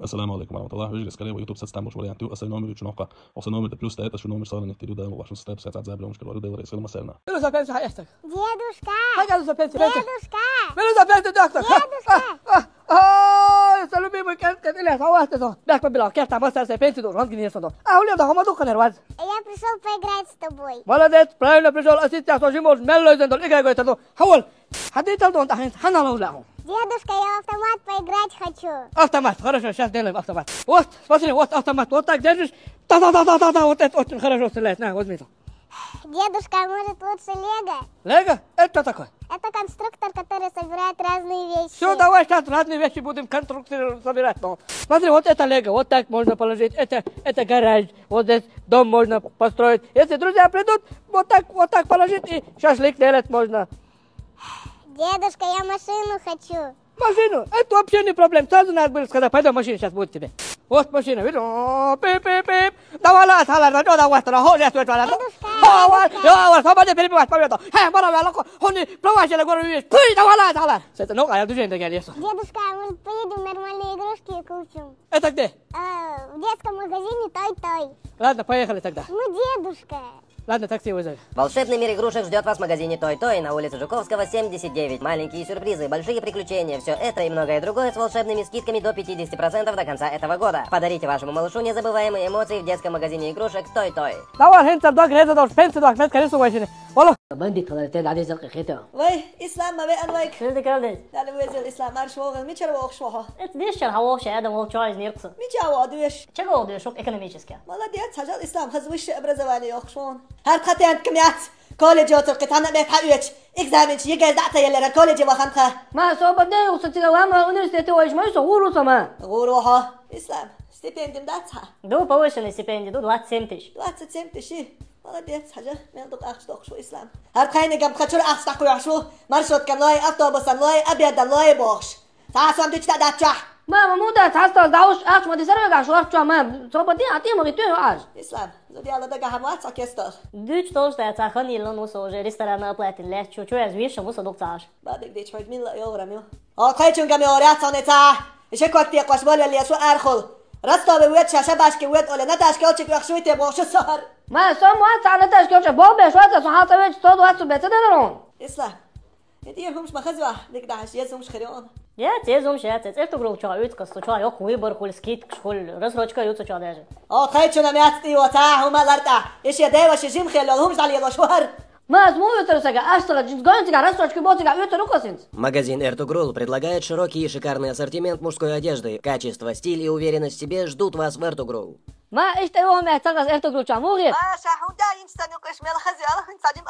السلام عليكم ورحمة الله. Hyggelige skal leve YouTube stemmor som variant. Altså nummer ut noe. Altså nummer det pluss det это что номер 49 ده وعشان ستة ساعات زي بلومش كده وده رئيس المسألة. Melo za pensje har estek. Дедушка! Hajde za pensje. Дедушка! Melo za pensje doktor. Дедушка! Så lubi mu kan ile sa ваste то. Бяк по била, керта баста се pensje до, он гние содо. А уле да хома дука нерваз. Я пришел поиграть с тобой. Молодец, правильно пришел ассистент, что жимол мелло из этого игры это. Хавал. Ходи там дон, хана лауляху. Дедушка, я в автомат поиграть хочу. Автомат, хорошо, сейчас делаем автомат. Вот, смотри, вот автомат, вот так держишь. Та-та-та-та-та, вот это очень хорошо стреляет. На, возьми там. Дедушка, а может лучше Лего? Лего? Это что такое? Это конструктор, который собирает разные вещи. Все, давай сейчас разные вещи будем конструкторы собирать. Ну, смотри, вот это Лего, вот так можно положить. Это гараж, вот здесь дом можно построить. Если друзья придут, вот так положить и шашлык делать можно. Дедушка, я машину хочу. Машину? Это вообще не проблема. Сразу надо было сказать, пойдем, машина сейчас будет тебе. Вот машина, видишь? Пип-пип-пип. Давай, салар, давай, Дедушка! давай, свободи перебивать, победу. Он провачили гору, видишь? Пуй, давай, салар. Это ну, а я движение такие лесу. Дедушка, а может поедем нормальные игрушки и купим? Это где? В детском магазине Той-Той. Ладно, поехали тогда. Ну, дедушка. Ладно, такси вызови. Волшебный мир игрушек ждет вас в магазине Той-Той на улице Жуковского, 79. Маленькие сюрпризы, большие приключения, все это и многое другое с волшебными скидками до 50% до конца этого года. Подарите вашему малышу незабываемые эмоции в детском магазине игрушек Той-Той. Давай, хенцер дог, реза дог, пенси дог, мет карису вайшини. Воло. بندي قدرتين عدي زلق خيته. وي اسلام ما بين ويك شنو كلامك؟ لا ويزل الاسلام ما شوغل مي تشرو وخ شوها ليش هواش ادم هو تشايز نيرقص. مي جاوا دويش تشغل دو شوك ايكونوميكسكا. والله ديت حاجه الاسلام خزوش ابرزواني وخ شلون هل قتان كميات كوليجوت القطعه ما حقيقش اكزامنش يجي دعته يلا كوليجي وخنخه ما سو بدي وصلت وما university وايش ما يسووا سما. غوروها اسلام ستيبندم داتها دو повышенный стипендий, до 27 тысяч. 27 تشي والله ديت حاجه ما ينطق اخش دوق شو اسلام هل قاين جنب خشور اخش تقوي شو مرشد كم لاي افتوبس لاي ابيض لاي بوخش تعال تيجي تداتشا ما مو ده تحصل داوش اخش ما تسرق عشان شو ما سو بدي اعطيه مغيتين واش. اسلام زودي على دقه همات ساكيستر Дуть то, что я цахан и лону уже ресторан оплатил лет, чуть я звишь, мусор доктор. بعدك دي شوي مين لا يغرم اه قايتون جميع وريات صنيتا ايش كوكتي قش بول اللي شو ارخل راستا بويت شاشه باش كويت ولا نتاش كوتشك يخشوي تبغى شو السهر ما سو ما تعال نتاش كوتش بوبه شو هذا صحات ويش صوت واتس بتدرون. اسلام انتي همش مخزوه ديك داعش يزومش خريون Я тезом шат, это грол чают, косто чаю, выбор холь скид, холь разрочка ются ча даже. اه قايتون مياتي وتاع هما لرتا ايش يا داي واش جيم خيل همش على يلا شهر ما اسمه ются сега, астра джинсгонтига, разрочка ботига, ются рукосинц. Магазин Эртугрул предлагает широкий и шикарный ассортимент мужской одежды. Качество, стиль и уверенность в себе ждут вас в Эртугрул. ما اشتهوا ما تغز ارتو جرو چاموغي. شاحون دا ينستنقش مال خزي الله انسان